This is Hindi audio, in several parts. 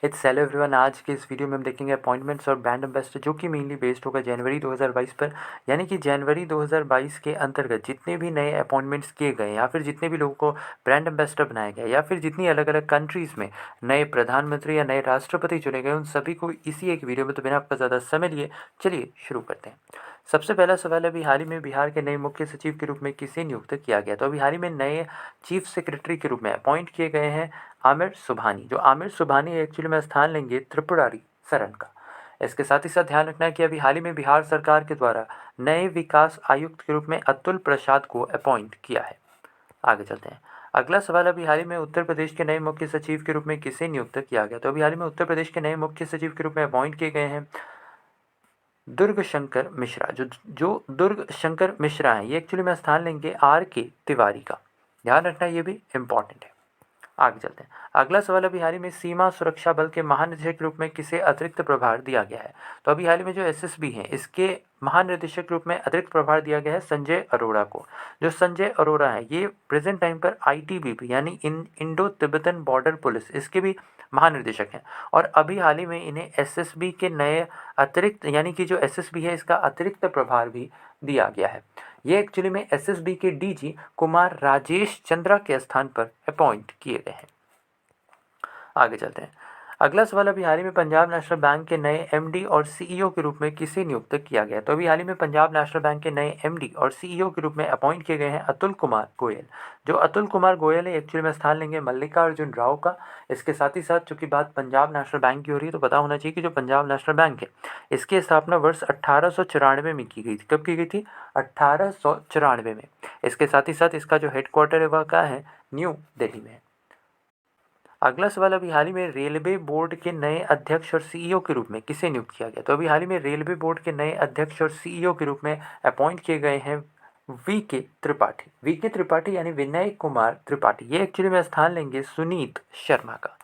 It's hello everyone. आज के इस वीडियो में हम देखेंगे अपॉइंटमेंट्स और ब्रांड एम्बेसडर, जो कि मेनली बेस्ड होगा जनवरी 2022 पर। यानी कि जनवरी 2022 के अंतर्गत जितने भी नए अपॉइंटमेंट्स किए गए या फिर जितने भी लोगों को ब्रांड एम्बेसडर बनाया गया या फिर जितनी अलग अलग कंट्रीज़ में नए प्रधानमंत्री या नए राष्ट्रपति चुने गए, उन सभी को इसी एक वीडियो में। तो बिना आपका ज़्यादा समय लिए चलिए शुरू करते हैं। सबसे पहला सवाल है, अभी हाल ही में बिहार के नए मुख्य सचिव के रूप में किसे नियुक्त किया गया? तो अभी हाल ही में नए चीफ सेक्रेटरी के रूप में अपॉइंट किए गए हैं आमिर सुबहानी। जो आमिर सुबहानी एक्चुअली में स्थान लेंगे त्रिपुरारी सरन का। इसके साथ ही साथ ध्यान रखना है कि अभी हाल ही में बिहार सरकार के द्वारा नए विकास आयुक्त के रूप में अतुल प्रसाद को अपॉइंट किया है। आगे चलते हैं। अगला सवाल, अभी हाल ही में उत्तर प्रदेश के नए मुख्य सचिव के रूप में किसे नियुक्त किया गया? तो अभी हाल ही में उत्तर प्रदेश के नए मुख्य सचिव के रूप में अपॉइंट किए गए हैं दुर्ग शंकर मिश्रा। जो दुर्ग शंकर मिश्रा हैं, ये एक्चुअली में स्थान लेंगे आर के तिवारी का। ध्यान रखना, ये भी इम्पॉर्टेंट है। आगे चलते हैं। अगला सवाल, अभी हाल ही में सीमा सुरक्षा बल के महानिदेशक के रूप में किसे अतिरिक्त प्रभार दिया गया है? तो अभी हाल ही में जो एसएसबी है, इसके महानिदेशक के रूप में अतिरिक्त प्रभार दिया गया है संजय अरोड़ा को। जो संजय अरोड़ा है, ये प्रेजेंट टाइम पर आईटीबीपी यानी इंडो तिब्बतन बॉर्डर पुलिस, इसके भी महानिदेशक हैं। और अभी हाल ही में इन्हें एसएसबी के नए अतिरिक्त, यानी कि जो एसएसबी है, इसका अतिरिक्त प्रभार भी दिया गया है। ये एक्चुअली में एसएसबी के डीजी कुमार राजेश चंद्रा के स्थान पर अपॉइंट किए गए हैं। आगे चलते हैं। अगला सवाल, अभी हाल ही में पंजाब नेशनल बैंक के नए एमडी और सीईओ के रूप में किसे नियुक्त किया गया? तो अभी हाल ही में पंजाब नेशनल बैंक के नए एमडी और सीईओ के रूप में अपॉइंट किए गए हैं अतुल कुमार गोयल। जो अतुल कुमार गोयल है, एक्चुअली में स्थान लेंगे मल्लिकार्जुन राव का। इसके साथ ही साथ चूंकि बात पंजाब नेशनल बैंक की हो रही है, तो पता होना चाहिए कि जो पंजाब नेशनल बैंक है, इसकी स्थापना वर्ष 1894 में की गई थी। कब की गई थी? 1894 में। इसके साथ ही साथ इसका जो हेडक्वार्टर है वह कहाँ है? न्यू दिल्ली में है। अगला सवाल, अभी हाल ही में रेलवे बोर्ड के नए अध्यक्ष और सीईओ के रूप में किसे नियुक्त किया गया? तो अभी हाल ही में रेलवे बोर्ड के नए अध्यक्ष और सीईओ के रूप में अपॉइंट किए गए हैं वी के त्रिपाठी। वी के त्रिपाठी यानी विनय कुमार त्रिपाठी। ये एक्चुअली में स्थान लेंगे सुनीत शर्मा का।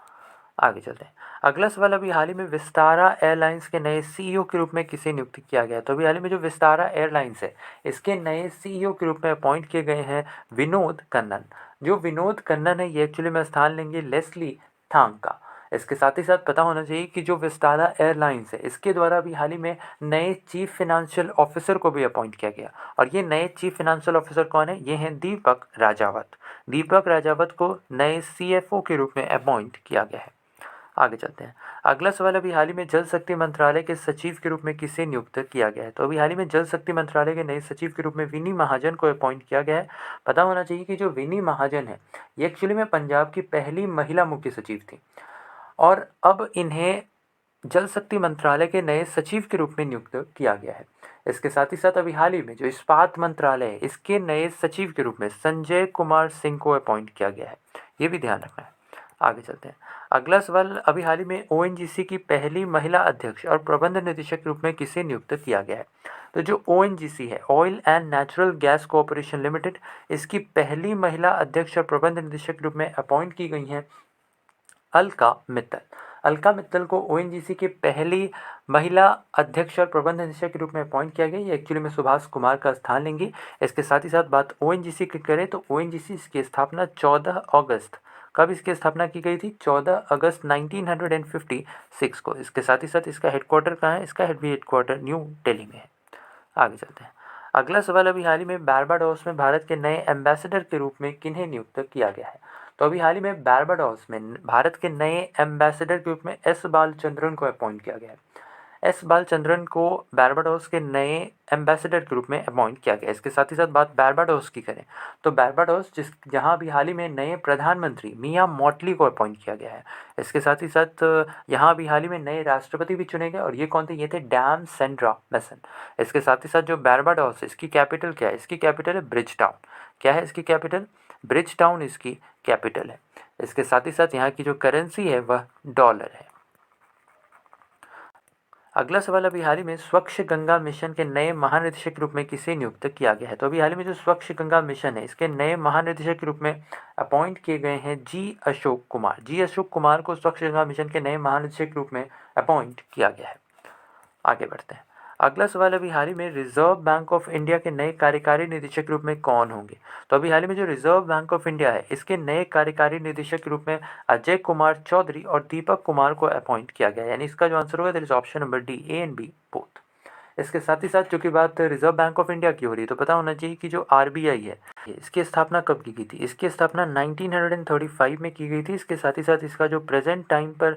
आगे चलते हैं। अगला सवाल, अभी हाल ही में विस्तारा एयरलाइंस के नए सीईओ के रूप में किसे नियुक्त किया गया? तो अभी हाल ही में जो विस्तारा एयरलाइंस है, इसके नए सीईओ के रूप में अपॉइंट किए गए हैं विनोद कन्नन। जो विनोद कन्नन है, ये एक्चुअली में स्थान लेंगे लेस्ली थांग का। इसके साथ ही साथ पता होना चाहिए कि जो विस्तारा एयरलाइंस है, इसके द्वारा भी हाल ही में नए चीफ फिनेंशियल ऑफिसर को भी अपॉइंट किया गया। और ये नए चीफ फिनेंशियल ऑफिसर कौन है? ये हैं दीपक राजावत। दीपक राजावत को नए सीएफओ के रूप में अपॉइंट किया गया है। आगे चलते हैं। अगला सवाल, अभी हाल ही में जल शक्ति मंत्रालय के सचिव के रूप में किसे नियुक्त किया गया है? तो अभी हाल ही में जल शक्ति मंत्रालय के नए सचिव के रूप में विनी महाजन को अपॉइंट किया गया है। पता होना चाहिए कि जो विनी महाजन है, ये एक्चुअली में पंजाब की पहली महिला मुख्य सचिव थी और अब इन्हें जल शक्ति मंत्रालय के नए सचिव के रूप में नियुक्त किया गया है। इसके साथ ही साथ अभी हाल ही में जो इस्पात मंत्रालय है, इसके नए सचिव के रूप में संजय कुमार सिंह को अपॉइंट किया गया है। ये भी ध्यान रखना है। आगे चलते हैं। अगला सवाल, अभी हाल ही में ओएनजीसी की पहली महिला अध्यक्ष और प्रबंध निदेशक के रूप में किसे नियुक्त किया गया है? तो जो ओएनजीसी है, oil and natural gas corporation limited, इसकी पहली महिला अध्यक्ष और प्रबंध निदेशक के रूप में अपॉइंट की गई हैं अलका मित्तल। अलका मित्तल को ओएनजीसी की पहली महिला अध्यक्ष और प्रबंध निदेशक के रूप में अपॉइंट किया गया। ये एक्चुअली में सुभाष कुमार का स्थान लेंगी। इसके साथ ही साथ बात ओएनजीसी की करें तो ओएनजीसी की स्थापना 14 अगस्त, कब इसकी स्थापना की गई थी? 14 अगस्त 1956 को। इसके साथ ही साथ इसका हेडक्वार्टर कहाँ है? इसका हेडक्वार्टर न्यू दिल्ली में है। आगे चलते हैं। अगला सवाल, अभी हाल ही में बारबाडोस में भारत के नए एम्बेसडर के रूप में किन्हें नियुक्त किया गया है? तो अभी हाल ही में बारबाडोस में भारत के नए एम्बेसडर के रूप में एस बालचंद्रन को अपॉइंट किया गया है। एस बालचंद्रन को बारबाडोस के नए एम्बेसडर के रूप में अपॉइंट किया गया। इसके साथ ही साथ बात बारबाडोस की करें तो बारबाडोस जहां भी हाल ही में नए प्रधानमंत्री मिया मॉटली को अपॉइंट किया गया है। इसके साथ ही साथ यहाँ भी हाल ही में नए राष्ट्रपति भी चुने गए और ये कौन थे? ये थे डैम सेंड्रा मैसन। इसके साथ ही साथ जो बारबाडोस है, इसकी कैपिटल क्या है? इसकी कैपिटल है ब्रिज टाउन। क्या है इसकी कैपिटल? ब्रिज टाउन इसकी कैपिटल है। इसके साथ ही साथ यहाँ की जो करेंसी है वह डॉलर है। अगला सवाल, अभी हाल ही में स्वच्छ गंगा मिशन के नए महानिदेशक के रूप में किसे नियुक्त किया गया है? तो अभी हाल ही में जो स्वच्छ गंगा मिशन है, इसके नए महानिदेशक के रूप में अपॉइंट किए गए हैं जी अशोक कुमार। जी अशोक कुमार को स्वच्छ गंगा मिशन के नए महानिदेशक के रूप में अपॉइंट किया गया है। आगे बढ़ते हैं। अगला सवाल, अभी हाल ही में रिजर्व बैंक ऑफ इंडिया के नए कार्यकारी निदेशक के रूप में कौन होंगे? तो अभी हाल ही में जो रिजर्व बैंक ऑफ इंडिया है, इसके नए कार्यकारी निदेशक के रूप में अजय कुमार चौधरी और दीपक कुमार को अपॉइंट किया गया है। यानी इसका जो आंसर होगा that is option number D, A and B both. इसके साथ ही साथ चूंकि बात रिजर्व बैंक ऑफ इंडिया की हो रही है, तो पता होना चाहिए कि जो आरबीआई है, इसकी स्थापना कब की गई थी? इसकी स्थापना 1935 में की गई थी। इसके साथ ही साथ इसका जो प्रेजेंट टाइम पर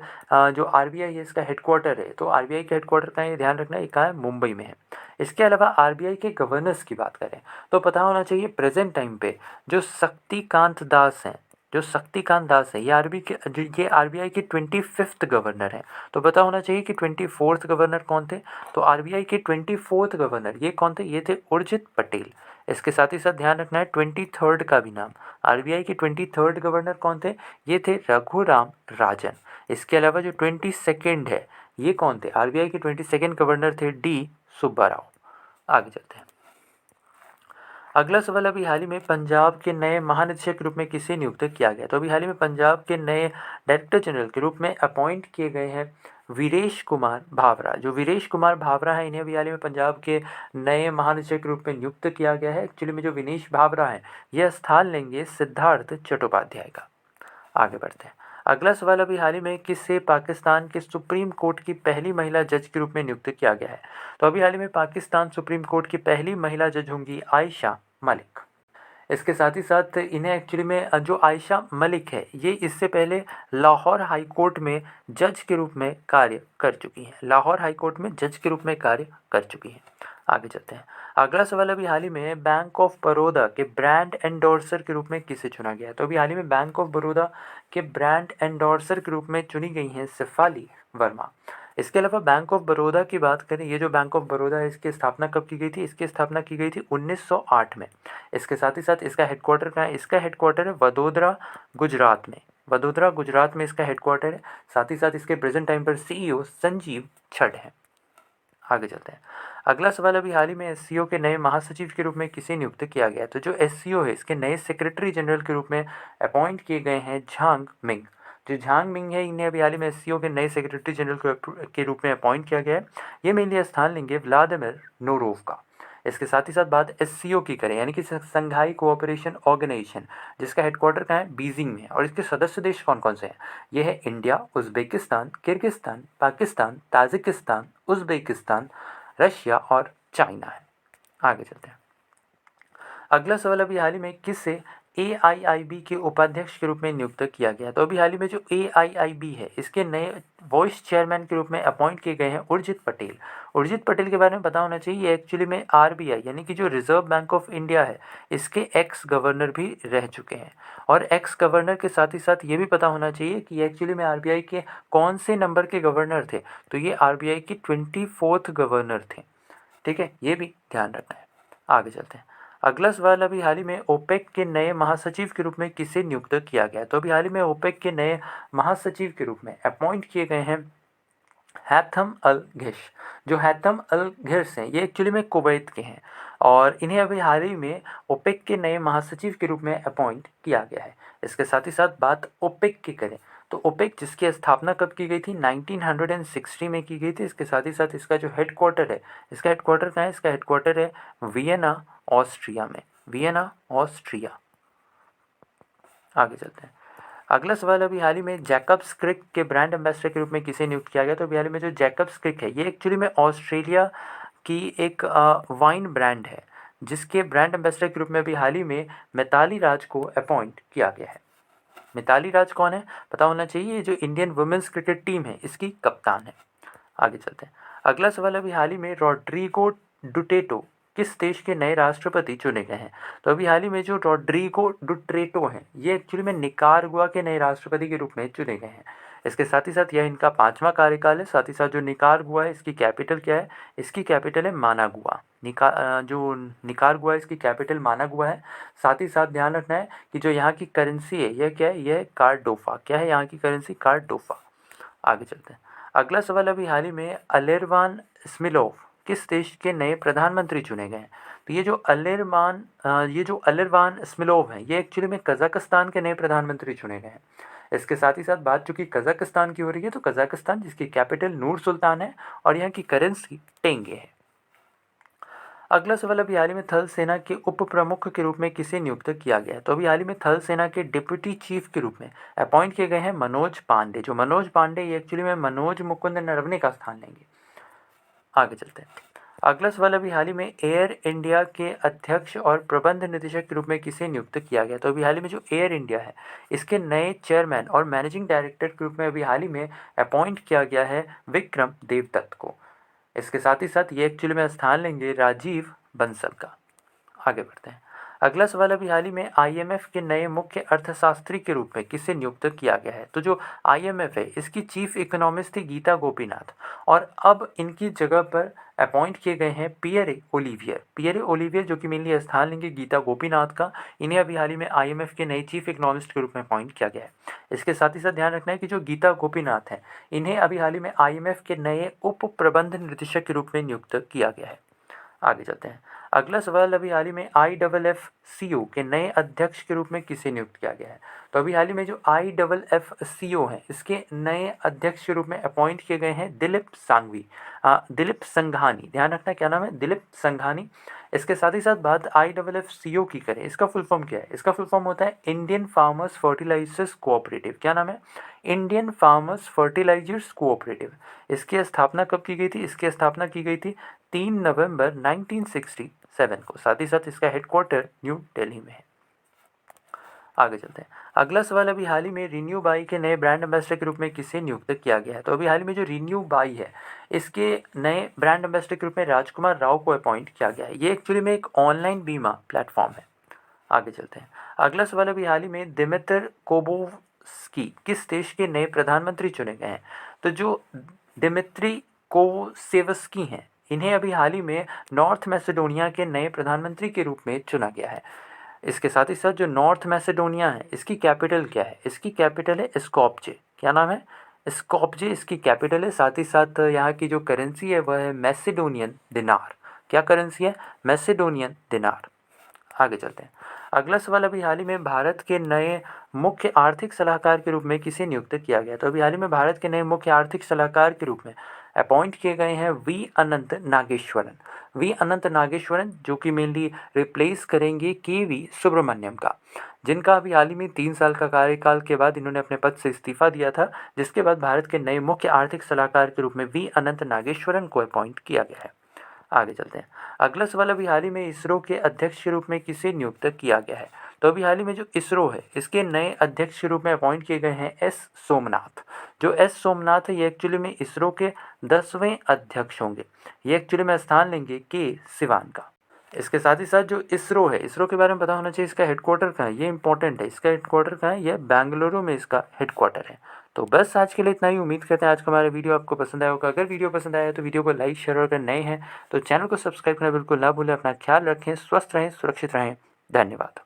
जो आरबीआई है, इसका हेडक्वार्टर है, तो आरबीआई का हेडक्वार्टर का ये ध्यान रखना, ये कहाँ है? मुंबई में है। इसके अलावा आरबीआई के गवर्नर्स की बात करें तो पता होना चाहिए प्रेजेंट टाइम पे जो शक्तिकांत दास हैं, जो शक्तिकांत दास है, ये आरबीआई के 25th गवर्नर हैं। तो पता होना चाहिए कि 24th गवर्नर कौन थे? तो आरबीआई के 24th गवर्नर ये कौन थे? ये थे उर्जित पटेल। इसके साथ ही साथ ध्यान रखना है 23rd का भी नाम। आरबीआई के 23rd गवर्नर कौन थे? ये थे रघुराम राजन। इसके अलावा जो 22nd है, ये कौन थे? आरबीआई के 22nd गवर्नर थे डी सुब्बा राव। आगे चलते हैं। अगला सवाल, अभी हाल ही में पंजाब के नए महानिदेशक के रूप में किसे नियुक्त किया गया? तो अभी हाल ही में पंजाब के नए डायरेक्टर जनरल के रूप में अपॉइंट किए गए हैं वीरेश कुमार भावरा। जो वीरेश कुमार भावरा है, इन्हें अभी हाल ही में पंजाब के नए महानिदेशक के रूप में नियुक्त किया गया है। एक्चुअली में जो विनेश भावरा है, यह स्थान लेंगे सिद्धार्थ चट्टोपाध्याय का। आगे बढ़ते हैं। अगला सवाल, अभी हाल ही में किसे पाकिस्तान के सुप्रीम कोर्ट की पहली महिला जज के रूप में नियुक्त किया गया है? तो अभी हाल ही में पाकिस्तान सुप्रीम कोर्ट की पहली महिला जज होंगी आयशा मलिक। इसके साथ ही साथ इन्हें एक्चुअली में जो आयशा मलिक है, ये इससे पहले लाहौर हाई कोर्ट में जज के रूप में कार्य कर चुकी हैं। लाहौर हाई कोर्ट में जज के रूप में कार्य कर चुकी हैं। आगे चलते हैं। अगला सवाल, अभी हाल ही में बैंक ऑफ बड़ौदा के ब्रांड एंडोर्सर के रूप में किसे चुना गया है? तो अभी हाल ही में बैंक ऑफ बड़ौदा के ब्रांड एंडोर्सर के रूप में चुनी गई हैं शेफाली वर्मा। इसके अलावा बैंक ऑफ बड़ौदा की बात करें, ये जो बैंक ऑफ बड़ौदा है, इसकी स्थापना कब की गई थी? इसकी स्थापना की गई थी 1908 में। इसके साथ ही साथ इसका हेडक्वार्टर कहाँ है? इसका हेडक्वार्टर है वडोदरा, गुजरात में। वडोदरा, गुजरात में इसका हेडक्वार्टर है। साथ ही साथ इसके प्रेजेंट टाइम पर सीईओ संजीव छड़ है। आगे चलते हैं। अगला सवाल, अभी हाल ही में एससीओ के नए महासचिव के रूप में किसे नियुक्त किया गया है? तो जो एससीओ है, इसके नए सेक्रेटरी जनरल के रूप में अपॉइंट किए गए हैं झांग मिंग। जो झांग मिंग है, इन्हें अभी हाल ही में एससीओ के नए सेक्रेटरी जनरल के रूप में अपॉइंट किया गया है। ये मेनली स्थान लेंगे व्लादिमीर नोरोव का। इसके साथ ही साथ बात एससीओ की करें, यानी कि संघाई कोऑपरेशन ऑर्गेनाइजेशन, जिसका हेडक्वार्टर कहाँ है? बीजिंग में है। और इसके सदस्य देश कौन कौन से हैं? ये है India, Uzbekistan, Kyrgyzstan, Pakistan, Tajikistan, Uzbekistan, Russia और चाइना है। आगे चलते हैं। अगला सवाल, अभी हाल ही में किसे एआईआईबी के उपाध्यक्ष के रूप में नियुक्त किया गया? तो अभी हाल ही में जो एआईआईबी है, इसके नए वाइस चेयरमैन के रूप में अपॉइंट किए गए हैं उर्जित पटेल। उर्जित पटेल के बारे में पता होना चाहिए, एक्चुअली में आरबीआई यानी कि जो रिजर्व बैंक ऑफ इंडिया है, इसके एक्स गवर्नर भी रह चुके हैं। और एक्स गवर्नर के साथ ही साथ ये भी पता होना चाहिए कि एक्चुअली में आरबीआई के कौन से नंबर के गवर्नर थे? तो ये आरबीआई के 24th गवर्नर थे। ठीक है, ये भी ध्यान रखना है। आगे चलते हैं। अगला सवाल, अभी हाल ही में ओपेक के नए महासचिव के रूप में किसे नियुक्त किया गया? तो अभी हाल ही में ओपेक के नए महासचिव के रूप में अपॉइंट किए गए हैं हैथम अल घिश। जो हैथम अल घिश हैं, ये एक्चुअली में कुवैत के हैं और इन्हें अभी हाल ही में ओपेक के नए महासचिव के रूप में अपॉइंट किया गया है। इसके साथ ही साथ बात ओपेक की करें तो ओपेक जिसकी स्थापना कब की गई थी? 1960 में की गई थी। इसके साथ ही साथ इसका जो हेडक्वार्टर है, इसका हेडक्वार्टर कहाँ है? इसका हेडक्वार्टर है वियना, ऑस्ट्रिया में। Vienna, Austria. आगे चलते हैं। अगला सवाल, अभी हाल ही में जैकब्स क्रिक के ब्रांड एम्बेसडर के रूप में किसे नियुक्त किया गया? तो अभी हाल ही में जो जैकब्स क्रिक है, ये एक्चुअली में ऑस्ट्रेलिया की एक वाइन ब्रांड है, जिसके ब्रांड एम्बेसडर के रूप में अभी हाल ही में मिताली राज को अपॉइंट किया गया है। मिताली राज कौन है? पता होना चाहिए, ये जो इंडियन वुमेन्स क्रिकेट टीम है, इसकी कप्तान है। आगे चलते हैं। अगला सवाल, अभी हाल ही में रॉड्रिगो डुटेटो किस देश के नए राष्ट्रपति चुने गए हैं? तो अभी हाल ही में जो रॉड्रिगो डुटेटो हैं, ये एक्चुअली में निकारागुआ के नए राष्ट्रपति के रूप में चुने गए हैं। इसके साथ ही साथ यह इनका 5वां कार्यकाल है। साथ ही साथ जो निकारागुआ है, इसकी कैपिटल क्या है? इसकी कैपिटल है मानागुआ। जो निकारागुआ है, इसकी कैपिटल मानागुआ है। साथ ही साथ ध्यान रखना है कि जो यहाँ की करेंसी है, यह क्या है? यह कार्डोफा। क्या है यहाँ की करेंसी? कार्डोफा। आगे चलते हैं। अगला सवाल, अभी हाल ही में अलेरवान स्मिलोव किस देश के नए प्रधानमंत्री चुने गए हैं? तो ये जो अलेरवान स्मिलोव हैं, ये एक्चुअली में कजाकिस्तान के नए प्रधानमंत्री चुने गए हैं। इसके साथ ही साथ बात चूंकि कजाकिस्तान की हो रही है, तो कजाकिस्तान जिसकी कैपिटल नूर सुल्तान है और यहाँ की करेंसी टेंगे है। अगला सवाल, अभी हाल ही में थल सेना के उप प्रमुख के रूप में किसे नियुक्त किया गया है? तो अभी हाल ही में थल सेना के डिप्टी चीफ के रूप में अपॉइंट किए गए हैं मनोज पांडे। जो मनोज पांडे ये एक्चुअली में मनोज मुकुंद नरवणे का स्थान लेंगे। आगे चलते हैं। अगला सवाल, अभी हाल ही में एयर इंडिया के अध्यक्ष और प्रबंध निदेशक के रूप में किसे नियुक्त किया गया? तो अभी हाल ही में जो एयर इंडिया है इसके नए चेयरमैन और मैनेजिंग डायरेक्टर के रूप में अभी हाल ही में अपॉइंट किया गया है विक्रम देवदत्त को। इसके साथ ही साथ ये एक्चुअली में स्थान लेंगे राजीव बंसल का। आगे बढ़ते हैं। अगला सवाल, अभी हाल ही में आईएमएफ के नए मुख्य अर्थशास्त्री के रूप में किसे नियुक्त किया गया है? तो जो आईएमएफ है इसकी चीफ इकोनॉमिस्ट थी गीता गोपीनाथ, और अब इनकी जगह पर अपॉइंट किए गए हैं पियरे ओलिवियर। पियरे ओलिवियर जो कि मेनली स्थान लेंगे गीता गोपीनाथ का। इन्हें अभी हाल ही में आईएमएफ के नए चीफ इकोनॉमिस्ट के रूप में अपॉइंट किया गया है। इसके साथ ही साथ ध्यान रखना है कि जो गीता गोपीनाथ हैं इन्हें अभी हाल ही में आईएमएफ के नए उप प्रबंध निदेशक के रूप में नियुक्त किया गया है। आगे चलते हैं। अगला सवाल, अभी हाल ही में IFFCO के नए अध्यक्ष के रूप में किसे नियुक्त किया गया है? तो अभी हाल ही में जो IFFCO है इसके नए अध्यक्ष के रूप में अपॉइंट किए गए हैं दिलीप संघानी। ध्यान रखना क्या नाम है, दिलीप संघानी। इसके साथ ही साथ बात IFFCO की करें, इसका फुल फॉर्म क्या है? इसका फुल फॉर्म होता है इंडियन फार्मर्स फर्टिलाइजर्स कोऑपरेटिव। क्या नाम है? Indian farmers fertilisers cooperative. इसकी स्थापना कब की गई थी? इसकी स्थापना की गई थी 3 नवंबर 1967 को। साथ ही साथ इसका हेडक्वार्टर न्यू दिल्ली में है। आगे चलते हैं। अगला सवाल, अभी हाल ही में रिन्यू बाई के नए ब्रांड एम्बेसडर के रूप में किसे नियुक्त किया गया है? तो अभी हाल ही में जो रिन्यू बाई है इसके नए ब्रांड एम्बेसडर के रूप में राजकुमार राव को अपॉइंट किया गया है। ये एक्चुअली में एक ऑनलाइन बीमा प्लेटफॉर्म है। आगे चलते हैं। अगला सवाल, अभी हाल ही में दिमितर कोबोव्स्की किस देश के नए प्रधानमंत्री चुने गए हैं? तो जो दिमित्री कोवसेवस्की हैं इन्हें अभी हाल ही में नॉर्थ मैसेडोनिया के नए प्रधानमंत्री के रूप में चुना गया है। इसके साथ ही साथ जो नॉर्थ मैसेडोनिया है इसकी कैपिटल क्या है? इसकी कैपिटल है स्कोप्जे। क्या नाम है? स्कोप्जे इसकी कैपिटल है। साथ ही साथ यहाँ की जो करेंसी है वह है मैसेडोनियन दिनार। क्या करेंसी है? मैसेडोनियन दिनार। आगे चलते हैं। अगला सवाल, अभी हाल ही में भारत के नए मुख्य आर्थिक सलाहकार के रूप में किसे नियुक्त किया गया? तो अभी हाल ही में भारत के नए मुख्य आर्थिक सलाहकार के रूप में अपॉइंट किए गए हैं वी अनंत नागेश्वरन। वी अनंत नागेश्वरन जो कि मेनली रिप्लेस करेंगे KV सुब्रमण्यम का, जिनका अभी हाल ही में 3 साल का कार्यकाल के बाद इन्होंने अपने पद से इस्तीफा दिया था, जिसके बाद भारत के नए मुख्य आर्थिक सलाहकार के रूप में वी अनंत नागेश्वरन को अपॉइंट किया गया है। आगे चलते हैं। अगला सवाल, अभी हाल ही में इसरो के अध्यक्ष के रूप में किसे नियुक्त किया गया है? तो अभी हाल ही में जो इसरो है इसके नए अध्यक्ष के रूप में अपॉइंट किए गए हैं S सोमनाथ। जो S सोमनाथ है ये एक्चुअली में इसरो के 10वें अध्यक्ष होंगे। ये एक्चुअली में स्थान लेंगे K सिवान का। इसके साथ ही साथ जो इसरो है इसरो के बारे में पता होना चाहिए इसका हेडक्वार्टर कहाँ है, ये इंपॉर्टेंट है। इसका हेडक्वार्टर कहाँ है? ये बेंगलुरु में इसका हेडक्वार्टर है। तो बस आज के लिए इतना ही। उम्मीद करते हैं आज का हमारा वीडियो आपको पसंद आया होगा। अगर वीडियो पसंद आया तो वीडियो को लाइक शेयर, और अगर नए हैं तो चैनल को सब्सक्राइब करना बिल्कुल ना भूलें। अपना ख्याल रखें, स्वस्थ रहें, सुरक्षित रहें। धन्यवाद।